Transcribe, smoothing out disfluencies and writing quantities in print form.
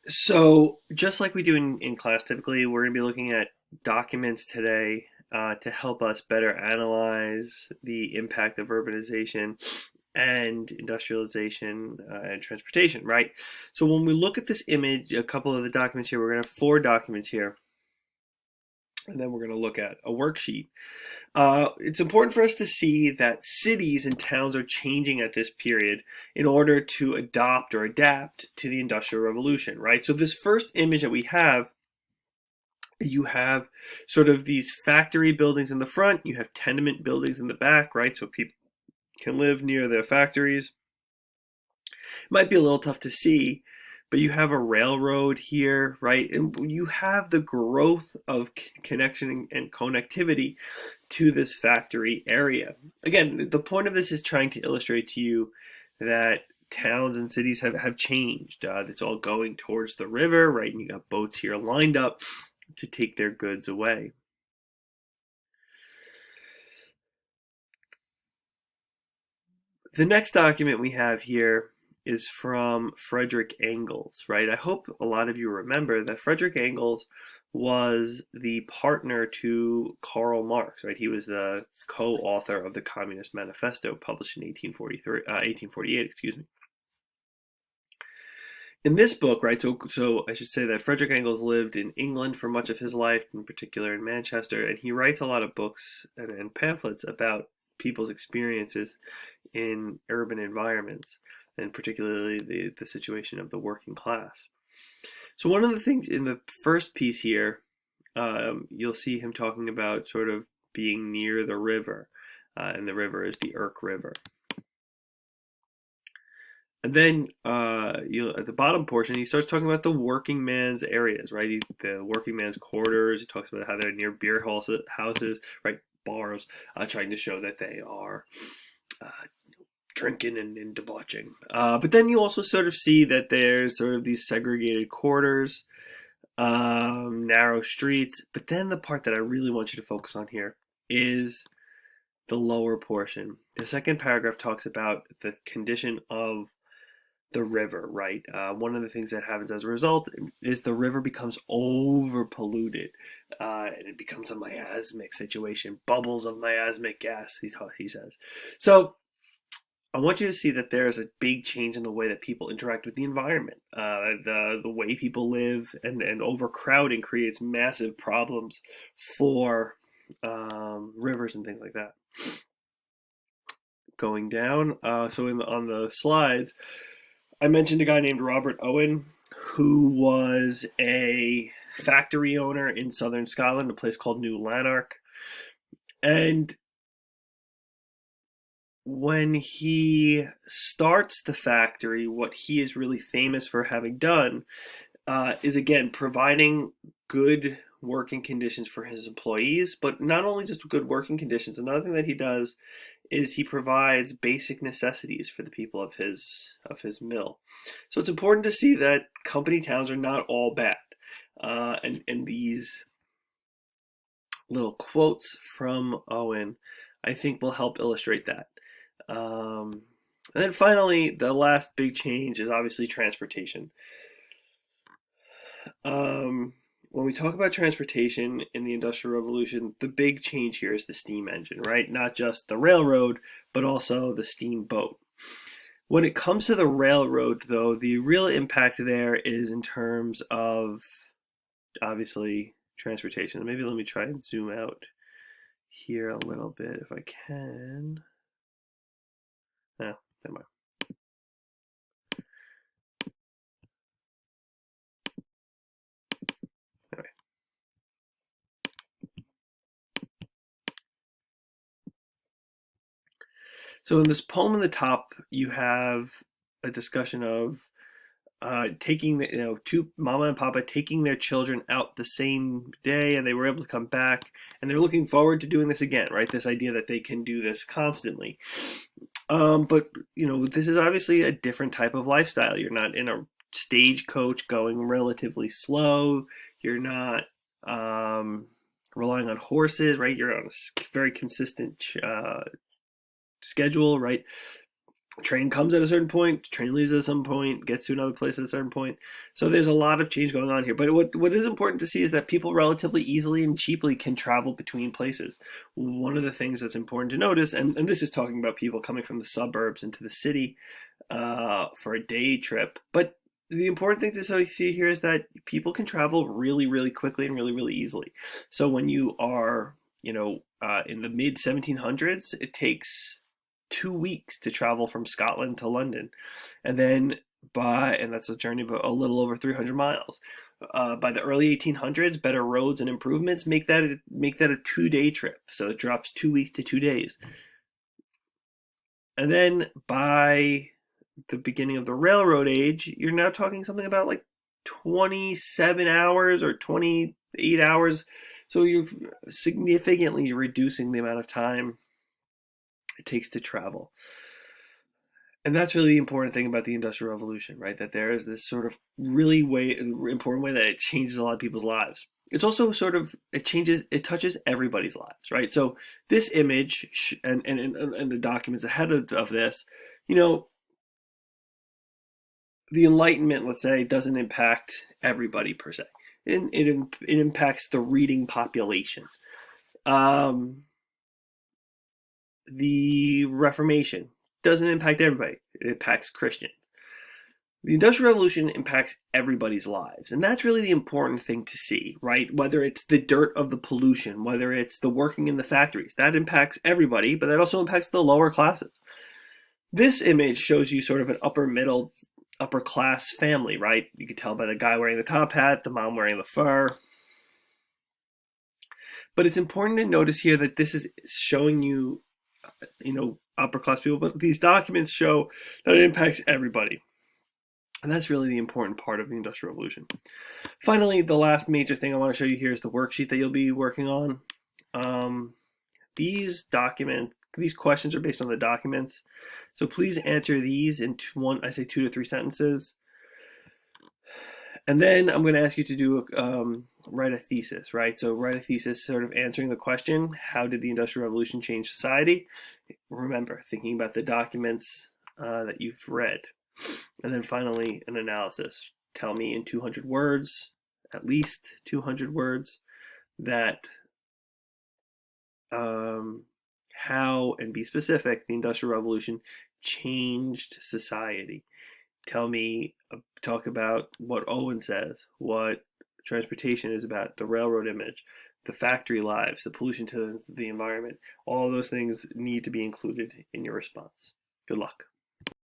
So, just like we do in class, typically, we're going to be looking at documents today to help us better analyze the impact of urbanization and industrialization and transportation, right? So, when we look at this image, a couple of the documents here, we're going to have four documents here, and then we're going to look at a worksheet. It's important for us to see that cities and towns are changing at this period in order to adopt or adapt to the Industrial Revolution, right? So, this first image that we have, you have sort of these factory buildings in the front, you have tenement buildings in the back, right? So, people can live near their factories. It might be a little tough to see, but you have a railroad here, right? And you have the growth of connection and connectivity to this factory area. Again, the point of this is trying to illustrate to you that towns and cities have changed. It's all going towards the river, right? And you got boats here lined up to take their goods away. The next document we have here is from Frederick Engels, right? I hope a lot of you remember that Frederick Engels was the partner to Karl Marx, right? He was the co-author of the Communist Manifesto published in 1848, excuse me. In this book, right, so I should say that Frederick Engels lived in England for much of his life, in particular in Manchester, and he writes a lot of books and pamphlets about people's experiences in urban environments, and particularly the situation of the working class. So one of the things in the first piece here, you'll see him talking about sort of being near the river, and the river is the Irk River. And then at the bottom portion, he starts talking about the working man's areas, right? The working man's quarters. He talks about how they're near beer houses, right? Bars, trying to show that they are uh, drinking and debauching. But then you also sort of see that there's sort of these segregated quarters, narrow streets. But then the part that I really want you to focus on here is the lower portion. The second paragraph talks about the condition of the river, right? One of the things that happens as a result is the river becomes over polluted, and it becomes a miasmic situation, bubbles of miasmic gas, he says. So I want you to see that there is a big change in the way that people interact with the environment. The way people live and overcrowding creates massive problems for rivers and things like that. Going down, on the slides, I mentioned a guy named Robert Owen, who was a factory owner in southern Scotland, a place called New Lanark. And when he starts the factory, what he is really famous for having done is, again, providing good working conditions for his employees, but not only just good working conditions. Another thing that he does is he provides basic necessities for the people of his mill. So it's important to see that company towns are not all bad. And these little quotes from Owen, I think, will help illustrate that. And then finally, the last big change is obviously transportation. When we talk about transportation in the Industrial Revolution, the big change here is the steam engine, right? Not just the railroad, but also the steamboat. When it comes to the railroad, though, the real impact there is in terms of obviously transportation. Maybe let me try and zoom out here a little bit if I can. No, never mind. Okay. So in this poem in the top, you have a discussion of taking two mama and papa taking their children out the same day, and they were able to come back, and they're looking forward to doing this again, right? This idea that they can do this constantly. But this is obviously a different type of lifestyle. You're not in a stagecoach going relatively slow. You're not relying on horses, right? You're on a very consistent schedule, right? Train comes at a certain point, train leaves at some point, gets to another place at a certain point. So there's a lot of change going on here. But what is important to see is that people relatively easily and cheaply can travel between places. One of the things that's important to notice, and this is talking about people coming from the suburbs into the city for a day trip, but the important thing to see here is that people can travel really, really quickly and really, really easily. So when you are, in the mid 1700s, it takes 2 weeks to travel from Scotland to London, and then and that's a journey of a little over 300 miles. By the early 1800s, better roads and improvements make that a 2-day trip. So it drops 2 weeks to 2 days, and then by the beginning of the railroad age, you're now talking something about like 27 hours or 28 hours. So you're significantly reducing the amount of time it takes to travel. And that's really the important thing about the Industrial Revolution, right? That there is this sort of really important way that it changes a lot of people's lives. It's also it touches everybody's lives, right? So this image and the documents ahead of this, you know, the Enlightenment, let's say, doesn't impact everybody per se. It impacts the reading population. Um, the Reformation doesn't impact everybody. It impacts Christians. The Industrial Revolution impacts everybody's lives. And that's really the important thing to see, right? Whether it's the dirt of the pollution, whether it's the working in the factories, that impacts everybody, but that also impacts the lower classes. This image shows you sort of an upper class family, right? You can tell by the guy wearing the top hat, the mom wearing the fur. But it's important to notice here that this is showing you, upper class people, but these documents show that it impacts everybody. And that's really the important part of the Industrial Revolution. Finally, the last major thing I want to show you here is the worksheet that you'll be working on. These questions are based on the documents. So please answer these in 2 to 3 sentences. And then I'm going to ask you to do write a thesis, right? So write a thesis sort of answering the question, how did the Industrial Revolution change society? Remember, thinking about the documents that you've read. And then finally, an analysis. Tell me in 200 words, at least 200 words, that how, and be specific, the Industrial Revolution changed society. Talk about what Owen says, what transportation is about, the railroad image, the factory lives, the pollution to the environment. All those things need to be included in your response. Good luck.